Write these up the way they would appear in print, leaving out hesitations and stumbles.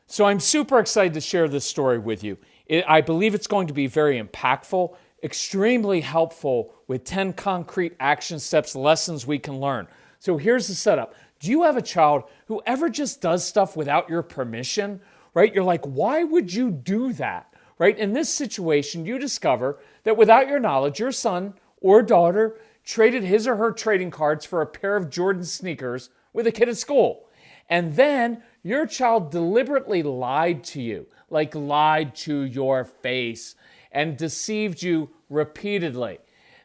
So I'm super excited to share this story with you. I believe it's going to be very impactful, extremely helpful with 10 concrete action steps, lessons we can learn. So here's the setup. Do you have a child who ever just does stuff without your permission, right? You're like, why would you do that, right? In this situation, you discover that without your knowledge, your son or daughter traded his or her trading cards for a pair of Jordan sneakers with a kid at school. And then your child deliberately lied to you, like lied to your face and deceived you repeatedly.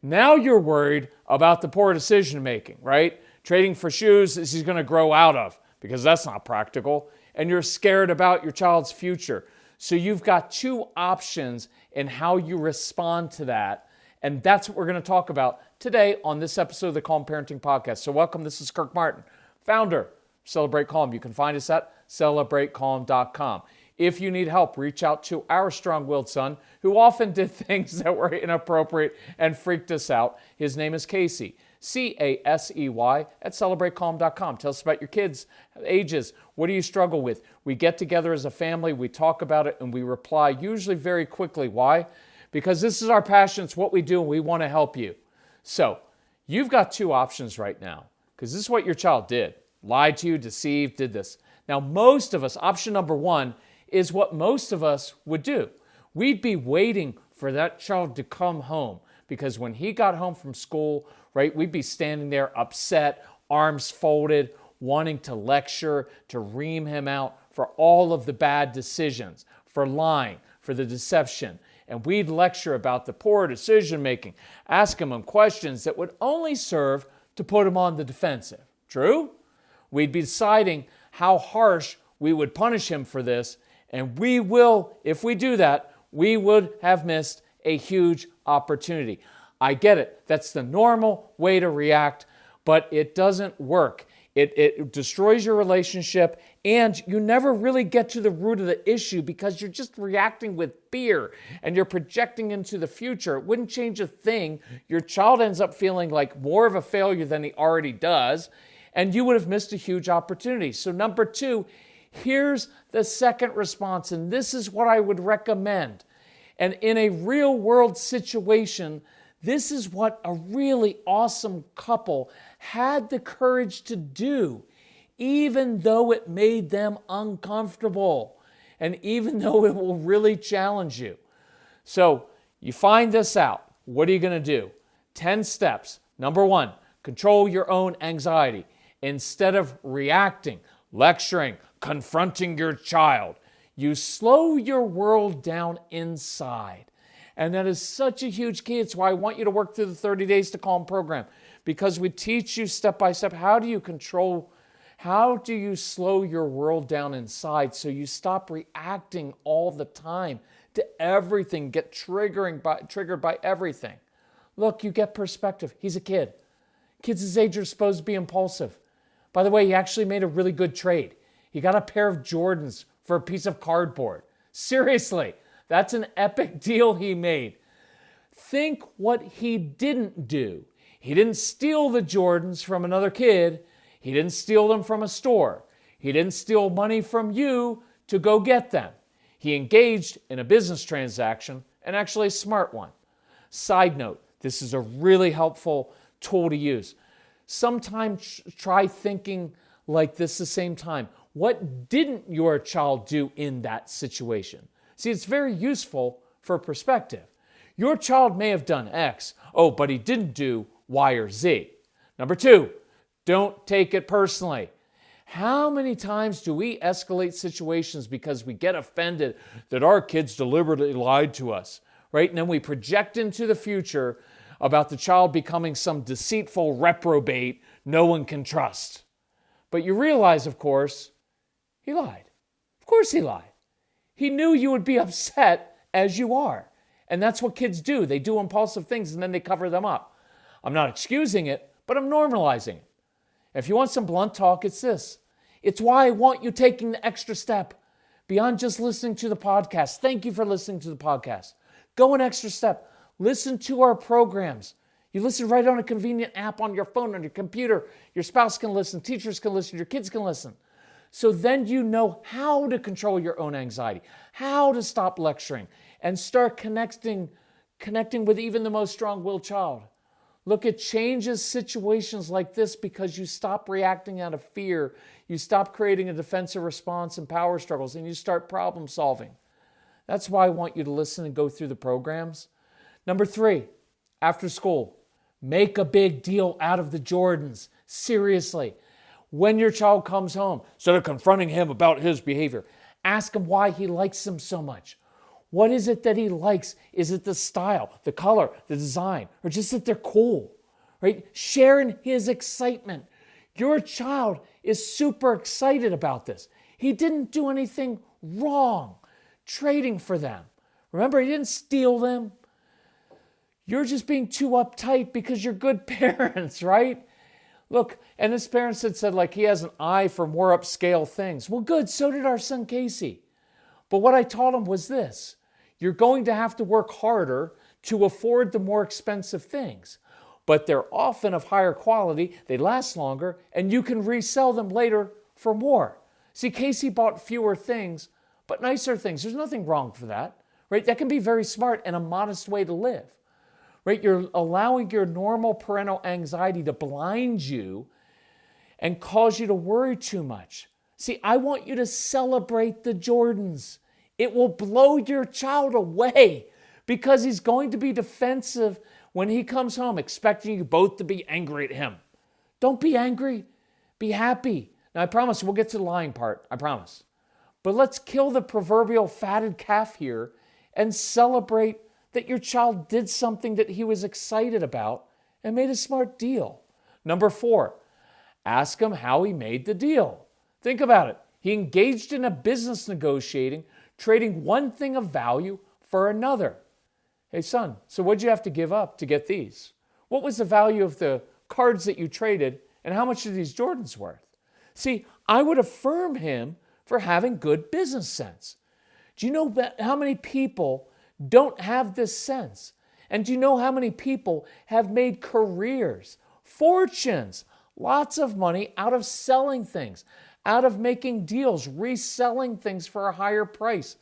Now you're worried about the poor decision making, right? Trading for shoes that he's going to grow out of because that's not practical. And you're scared about your child's future. So you've got two options in how you respond to that. And that's what we're going to talk about today on this episode of the Calm Parenting Podcast. So welcome. This is Kirk Martin, founder of Celebrate Calm. You can find us at celebratecalm.com. If you need help, reach out to our strong-willed son who often did things that were inappropriate and freaked us out. His name is Casey, Casey, at celebratecalm.com. Tell us about your kids' ages. What do you struggle with? We get together as a family, we talk about it, and we reply usually very quickly. Why? Because this is our passion, it's what we do, and we want to help you. So you've got two options right now, because this is what your child did. Lied to you, deceived, did this. Now, most of us, option number one, is what most of us would do. We'd be waiting for that child to come home, because when he got home from school, right, we'd be standing there upset, arms folded, wanting to lecture, to ream him out for all of the bad decisions, for lying, for the deception. And we'd lecture about the poor decision making, ask him questions that would only serve to put him on the defensive. True? We'd be deciding how harsh we would punish him for this, and we will, if we do that, we would have missed a huge opportunity. I get it. That's the normal way to react, but it doesn't work. It destroys your relationship, and you never really get to the root of the issue because you're just reacting with fear and you're projecting into the future. It wouldn't change a thing. Your child ends up feeling like more of a failure than he already does, and you would have missed a huge opportunity. So number two, here's the second response, and this is what I would recommend. And in a real world situation, this is what a really awesome couple had the courage to do, even though it made them uncomfortable, and even though it will really challenge you. So you find this out. What are you going to do? 10 steps. Number one, control your own anxiety. Instead of reacting, lecturing, confronting your child, you slow your world down inside. And that is such a huge key. It's why I want you to work through the 30 Days to Calm program, because we teach you step by step, how do you slow your world down inside so you stop reacting all the time to everything, get triggered by everything. Look, you get perspective. He's a kid. Kids his age are supposed to be impulsive. By the way, he actually made a really good trade. He got a pair of Jordans for a piece of cardboard. Seriously, that's an epic deal he made. Think what he didn't do. He didn't steal the Jordans from another kid. He didn't steal them from a store. He didn't steal money from you to go get them. He engaged in a business transaction, and actually a smart one. Side note, this is a really helpful tool to use. Sometimes try thinking like this the same time. What didn't your child do in that situation? See, it's very useful for perspective. Your child may have done X, but he didn't do Y or Z. Number two, don't take it personally. How many times do we escalate situations because we get offended that our kids deliberately lied to us, right? And then we project into the future about the child becoming some deceitful reprobate no one can trust. But you realize, of course, he lied. Of course he lied. He knew you would be upset as you are. And that's what kids do. They do impulsive things and then they cover them up. I'm not excusing it, but I'm normalizing it. If you want some blunt talk, it's this. It's why I want you taking the extra step beyond just listening to the podcast. Thank you for listening to the podcast. Go an extra step. Listen to our programs. You listen right on a convenient app on your phone, on your computer. Your spouse can listen. Teachers can listen. Your kids can listen. So then you know how to control your own anxiety, how to stop lecturing, and start connecting with even the most strong-willed child. Look, it changes situations like this because you stop reacting out of fear. You stop creating a defensive response and power struggles, and you start problem solving. That's why I want you to listen and go through the programs. Number 3, after school, make a big deal out of the Jordans. Seriously. When your child comes home, instead of confronting him about his behavior, ask him why he likes them so much. What is it that he likes? Is it the style, the color, the design, or just that they're cool, right? Share in his excitement. Your child is super excited about this. He didn't do anything wrong trading for them. Remember, he didn't steal them. You're just being too uptight because you're good parents, right? Look, and this parent had said like he has an eye for more upscale things. Well, good, so did our son Casey. But what I taught him was this. You're going to have to work harder to afford the more expensive things. But they're often of higher quality, they last longer, and you can resell them later for more. See, Casey bought fewer things, but nicer things. There's nothing wrong for that, right? That can be very smart and a modest way to live, right? You're allowing your normal parental anxiety to blind you and cause you to worry too much. See, I want you to celebrate the Jordans. It will blow your child away because he's going to be defensive when he comes home, expecting you both to be angry at him. Don't be angry. Be happy. Now, I promise we'll get to the lying part. I promise. But let's kill the proverbial fatted calf here and celebrate that your child did something that he was excited about and made a smart deal. Number 4, ask him how he made the deal. Think about it. He engaged in a business negotiating, trading one thing of value for another. Hey, son, so what'd you have to give up to get these? What was the value of the cards that you traded, and how much are these Jordans worth? See, I would affirm him for having good business sense. Do you know how many people don't have this sense? And do you know how many people have made careers, fortunes, lots of money out of selling things, out of making deals, reselling things for a higher price?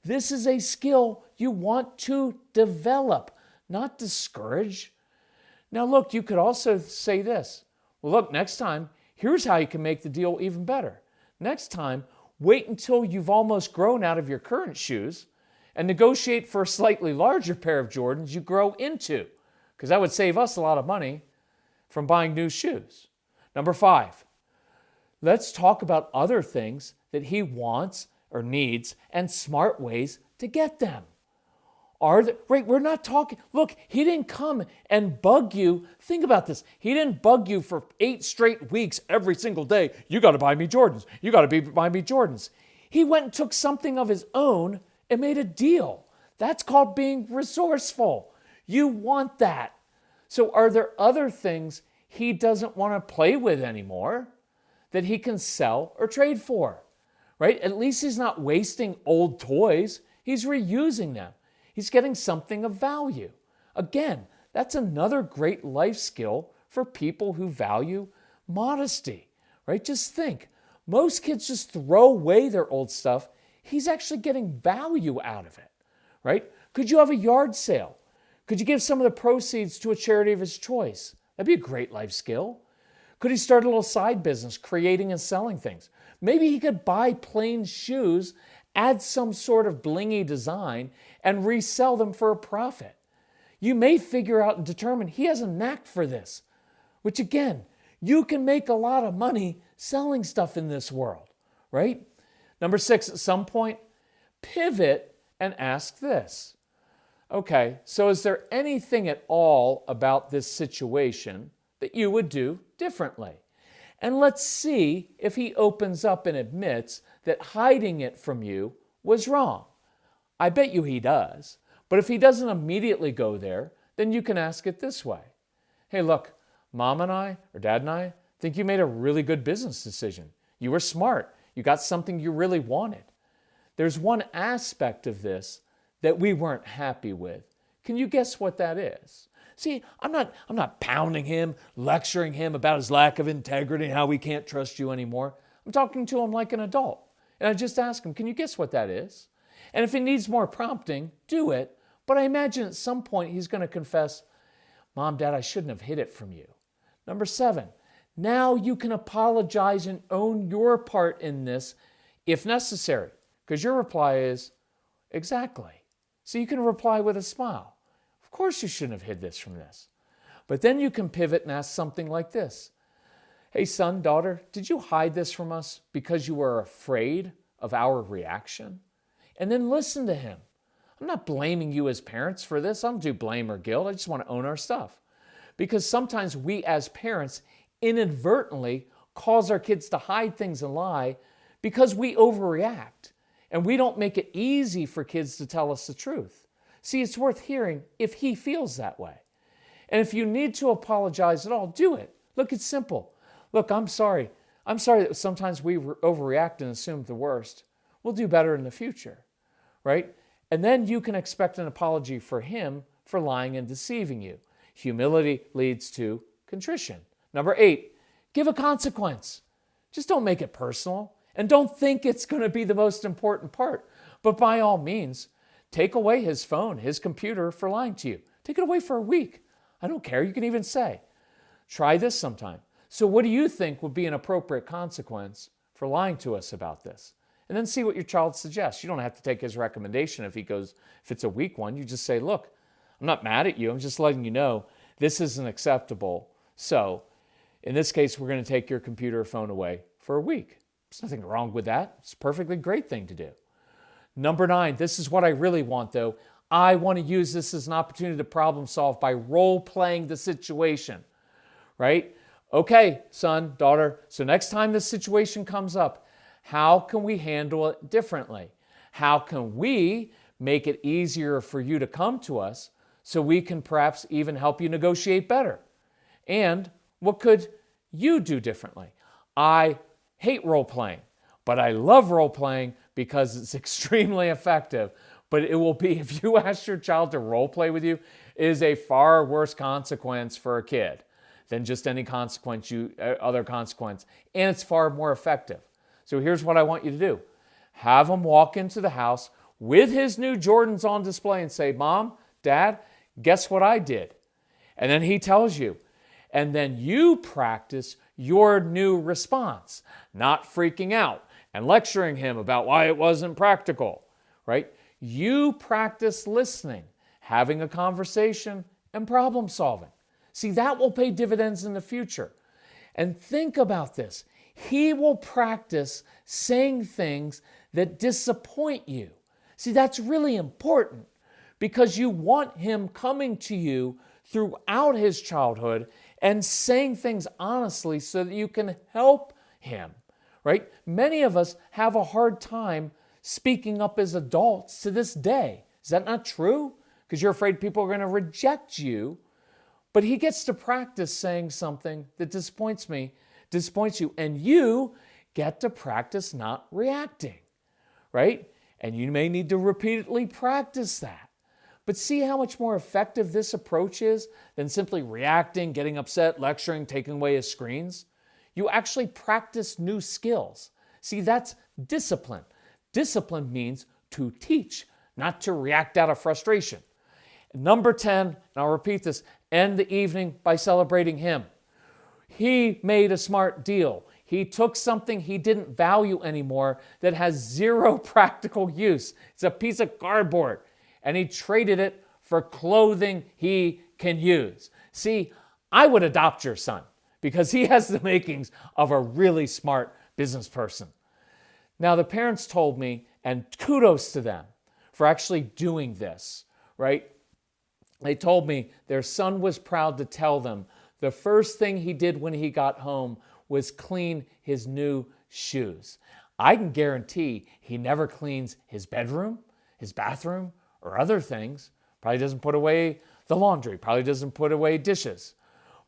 This is a skill you want to develop, not discourage. Now look, you could also say this. Well, look, next time, here's how you can make the deal even better. Next time, wait until you've almost grown out of your current shoes and negotiate for a slightly larger pair of Jordans you grow into, because that would save us a lot of money from buying new shoes. Number 5, let's talk about other things that he wants or needs and smart ways to get them. Right, we're not talking, look, he didn't come and bug you. Think about this. He didn't bug you for 8 straight weeks every single day. You got to buy me Jordans. You got to buy me Jordans. He went and took something of his own and made a deal. That's called being resourceful. You want that. So are there other things he doesn't want to play with anymore that he can sell or trade for? Right? At least he's not wasting old toys. He's reusing them. He's getting something of value. Again, that's another great life skill for people who value modesty, right? Just think, most kids just throw away their old stuff. He's actually getting value out of it, right? Could you have a yard sale? Could you give some of the proceeds to a charity of his choice? That'd be a great life skill. Could he start a little side business, creating and selling things? Maybe he could buy plain shoes, add some sort of blingy design, and resell them for a profit. You may figure out and determine he has a knack for this, which again, you can make a lot of money selling stuff in this world, right? Number 6, at some point, pivot and ask this. Okay, so is there anything at all about this situation that you would do differently? And let's see if he opens up and admits that hiding it from you was wrong. I bet you he does. But if he doesn't immediately go there, then you can ask it this way. Hey, look, Mom and I, or Dad and I, think you made a really good business decision. You were smart. You got something you really wanted. There's one aspect of this that we weren't happy with. Can you guess what that is? See, I'm not pounding him, lecturing him about his lack of integrity and how we can't trust you anymore. I'm talking to him like an adult. And I just ask him, can you guess what that is? And if he needs more prompting, do it. But I imagine at some point he's going to confess, Mom, Dad, I shouldn't have hid it from you. Number 7, now you can apologize and own your part in this if necessary. Because your reply is, exactly. So you can reply with a smile. Of course you shouldn't have hid this from this. But then you can pivot and ask something like this. Hey, son, daughter, did you hide this from us because you were afraid of our reaction? And then listen to him. I'm not blaming you as parents for this. I don't do blame or guilt. I just want to own our stuff. Because sometimes we as parents inadvertently cause our kids to hide things and lie because we overreact. And we don't make it easy for kids to tell us the truth. See, it's worth hearing if he feels that way. And if you need to apologize at all, do it. Look, it's simple. Look, I'm sorry. I'm sorry that sometimes we overreact and assume the worst. We'll do better in the future, right? And then you can expect an apology for him for lying and deceiving you. Humility leads to contrition. Number 8, give a consequence. Just don't make it personal and don't think it's going to be the most important part. But by all means, take away his phone, his computer for lying to you. Take it away for a week. I don't care. You can even say, try this sometime. So what do you think would be an appropriate consequence for lying to us about this? And then see what your child suggests. You don't have to take his recommendation if it's a weak one. You just say, look, I'm not mad at you. I'm just letting you know this isn't acceptable. So in this case, we're going to take your computer or phone away for a week. There's nothing wrong with that. It's a perfectly great thing to do. Number 9, this is what I really want though. I want to use this as an opportunity to problem solve by role-playing the situation, right? Okay, son, daughter, so next time this situation comes up, how can we handle it differently? How can we make it easier for you to come to us so we can perhaps even help you negotiate better? And what could you do differently? I hate role-playing, but I love role-playing because it's extremely effective. But it will be, if you ask your child to role-play with you, it is a far worse consequence for a kid than just any other consequence. And it's far more effective. So here's what I want you to do. Have him walk into the house with his new Jordans on display and say, Mom, Dad, guess what I did? And then he tells you. And then you practice your new response, not freaking out and lecturing him about why it wasn't practical, right? You practice listening, having a conversation, and problem solving. See, that will pay dividends in the future. And think about this. He will practice saying things that disappoint you. See, that's really important because you want him coming to you throughout his childhood and saying things honestly so that you can help him, right? Many of us have a hard time speaking up as adults to this day. Is that not true? Because you're afraid people are going to reject you. But he gets to practice saying something that disappoints you, and you get to practice not reacting, right? And you may need to repeatedly practice that. But see how much more effective this approach is than simply reacting, getting upset, lecturing, taking away his screens? You actually practice new skills. See, that's discipline. Discipline means to teach, not to react out of frustration. Number 10, and I'll repeat this, end the evening by celebrating him. He made a smart deal. He took something he didn't value anymore that has zero practical use. It's a piece of cardboard, and he traded it for clothing he can use. See, I would adopt your son because he has the makings of a really smart business person. Now, the parents told me, and kudos to them for actually doing this, right? They told me their son was proud to tell them the first thing he did when he got home was clean his new shoes. I can guarantee he never cleans his bedroom, his bathroom, or other things. Probably doesn't put away the laundry, probably doesn't put away dishes.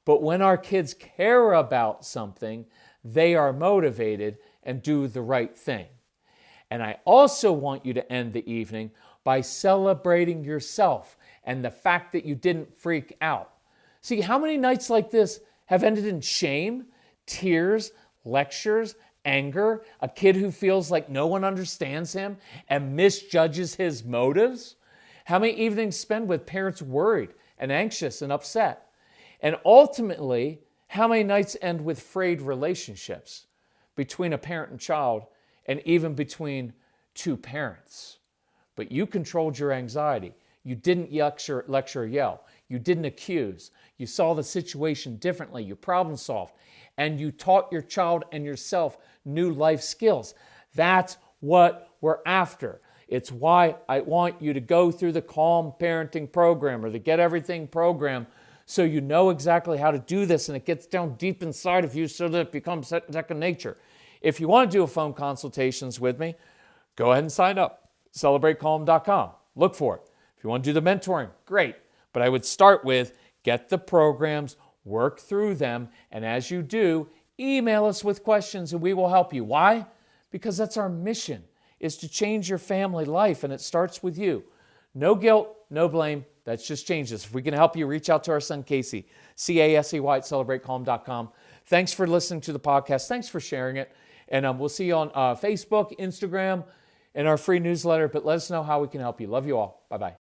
But when our kids care about something, they are motivated and do the right thing. And I also want you to end the evening by celebrating yourself and the fact that you didn't freak out. See, how many nights like this have ended in shame, tears, lectures, anger, a kid who feels like no one understands him and misjudges his motives? How many evenings spent with parents worried and anxious and upset? And ultimately, how many nights end with frayed relationships between a parent and child, and even between two parents? But you controlled your anxiety. You didn't lecture or yell. You didn't accuse. You saw the situation differently. You problem solved. And you taught your child and yourself new life skills. That's what we're after. It's why I want you to go through the Calm Parenting program or the Get Everything program, so you know exactly how to do this and it gets down deep inside of you so that it becomes second nature. If you want to do a phone consultations with me, go ahead and sign up. CelebrateCalm.com. Look for it. If you want to do the mentoring, great. But I would start with get the programs, work through them, and as you do, email us with questions and we will help you. Why? Because that's our mission, is to change your family life, and it starts with you. No guilt, no blame. That's just changes. If we can help you, reach out to our son, Casey, Casey at CelebrateCalm.com. Thanks for listening to the podcast. Thanks for sharing it. And we'll see you on Facebook, Instagram, and our free newsletter. But let us know how we can help you. Love you all. Bye-bye.